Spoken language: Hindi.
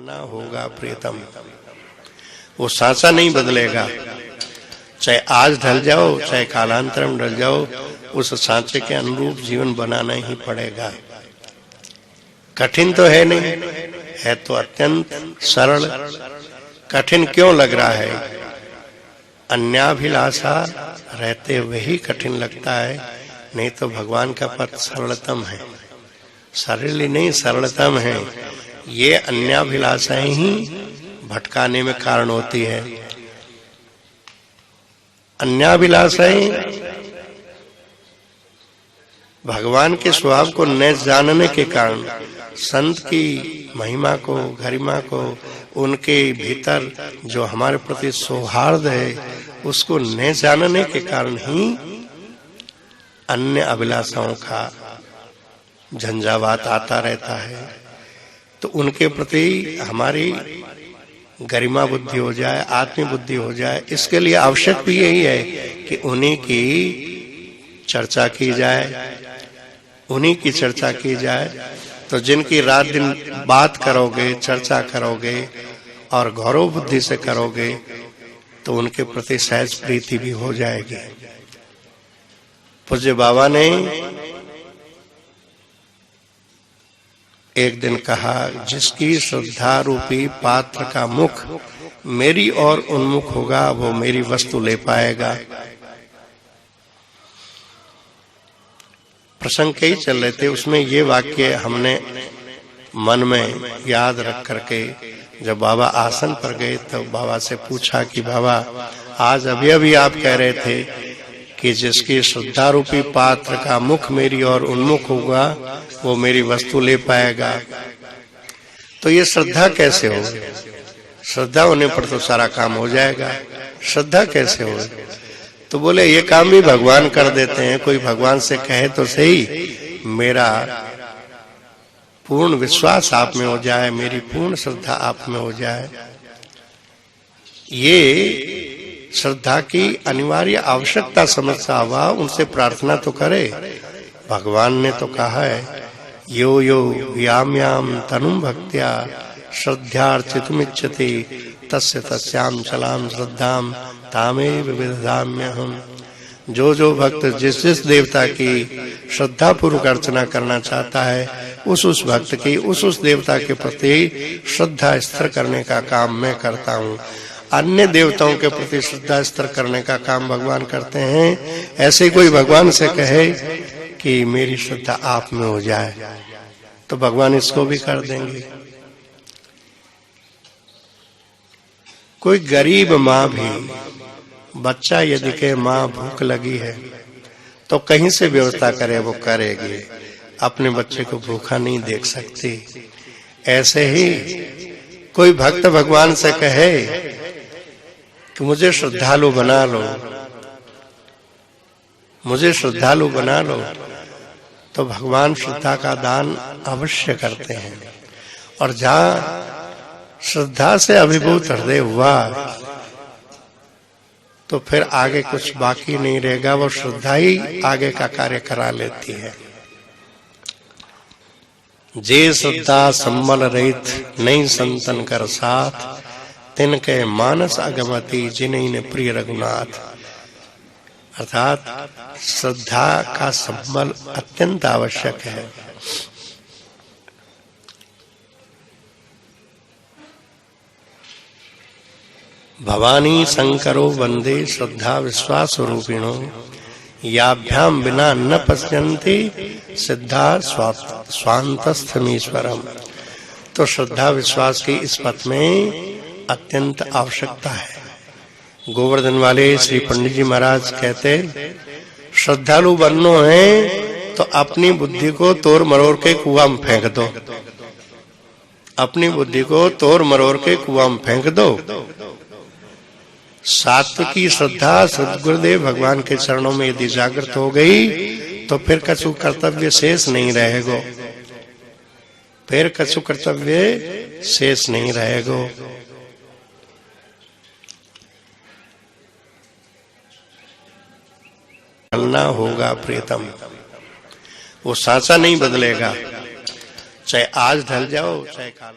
ढलना होगा प्रियतम। वो सांचा नहीं बदलेगा, चाहे आज ढल जाओ चाहे कालांतर में ढल जाओ, उस सांचे के अनुरूप जीवन बनाना ही पड़ेगा। कठिन तो है नहीं, है तो अत्यंत सरल। कठिन क्यों लग रहा है? अन्याभिलाषा रहते वही कठिन लगता है, नहीं तो भगवान का पथ सरलतम है। सरल ही नहीं सरलतम है। ये अन्याभिलाषाएं ही भटकाने में कारण होती है। अन्याभिलाषाएं भगवान के स्वभाव को न जानने के कारण, संत की महिमा को, गरिमा को, उनके भीतर जो हमारे प्रति सौहार्द है उसको न जानने के कारण ही अन्य अभिलाषाओं का झंझावात आता रहता है। तो उनके प्रति हमारी गरिमा बुद्धि हो जाए, आत्मी बुद्धि हो जाए, इसके लिए आवश्यक भी यही है कि उन्हीं की चर्चा की जाए, उन्हीं की चर्चा की जाए। तो जिनकी रात दिन बात करोगे, चर्चा करोगे और गौरव बुद्धि से करोगे तो उनके प्रति सहज प्रीति भी हो जाएगी। पूज्य बाबा ने एक दिन कहा, जिसकी श्रद्धा रूपी पात्र का मुख मेरी ओर उन्मुख होगा वो मेरी वस्तु ले पाएगा। प्रसंग कई चल रहे थे, उसमें ये वाक्य हमने मन में याद रख करके जब बाबा आसन पर गए तो बाबा से पूछा कि बाबा आज अभी अभी आप कह रहे थे कि जिसकी श्रद्धा रूपी पात्र का मुख मेरी ओर उन्मुख होगा वो मेरी वस्तु ले पाएगा। तो ये श्रद्धा कैसे हो? श्रद्धा होने पर तो सारा काम हो जाएगा, श्रद्धा कैसे हो? तो बोले ये काम भी भगवान कर देते हैं। कोई भगवान से कहे तो सही, मेरा पूर्ण विश्वास आप में हो जाए, मेरी पूर्ण श्रद्धा आप में हो जाए। ये श्रद्धा की अनिवार्य आवश्यकता समझता हुआ उनसे प्रार्थना तो करे। भगवान ने तो कहा है, यो यो याम्याम तनुम भक्त्या श्रद्धार्चितुमिच्छति तस्य तस्याम चलाम श्रद्धाम तामेव विदधाम्यहम्। जो जो भक्त जिस जिस देवता की श्रद्धा पूर्वक अर्चना करना चाहता है उस भक्त की उस देवता के प्रति श्रद्धा स्थिर करने का काम मैं करता हूँ। अन्य देवताओं के प्रति श्रद्धा स्थिर करने का काम भगवान करते हैं। ऐसे कोई भगवान से कहे कि मेरी श्रद्धा आप में हो जाए तो भगवान इसको भी कर देंगे। कोई गरीब माँ भी, बच्चा यदि के माँ भूख लगी है तो कहीं से व्यवस्था करे वो करेगी, अपने बच्चे को भूखा नहीं देख सकती। ऐसे ही कोई भक्त भगवान से कहे कि मुझे श्रद्धालु बना लो, मुझे श्रद्धालु बना लो, तो भगवान श्रद्धा का दान अवश्य करते हैं। और जहाँ श्रद्धा से अभिभूत हृदय हुआ तो फिर आगे कुछ बाकी नहीं रहेगा, वो श्रद्धा ही आगे का कार्य करा लेती है। जे श्रद्धा संबल रहित नहीं संतन कर साथ, तिनके मानस अगमति जिन्हें प्रिय रघुनाथ। अर्थात श्रद्धा का संबल अत्यंत आवश्यक है। भवानी शंकरो वंदे श्रद्धा विश्वास रूपिणो, याभ्याम बिना न पश्यन्ति सिद्धा स्वान्तस्थमीश्वरम। तो श्रद्धा विश्वास की इस पथ में अत्यंत आवश्यकता है। गोवर्धन वाले श्री पंडित जी महाराज कहते, श्रद्धालु बनना है तो अपनी बुद्धि को तोड़ मरोड़ के कुआं में फेंक दो, अपनी बुद्धि को तोड़ मरोड़ के कुआं में फेंक दो। सात्विकी श्रद्धा सद्गुरुदेव भगवान के चरणों में यदि जागृत हो गई तो फिर कछु कर्तव्य शेष नहीं रहेगा, फिर कछु कर्तव्य शेष नहीं रहेगा। ढलना होगा प्रियतम। वो सांचा नहीं बदलेगा, चाहे आज ढल जाओ चाहे काला।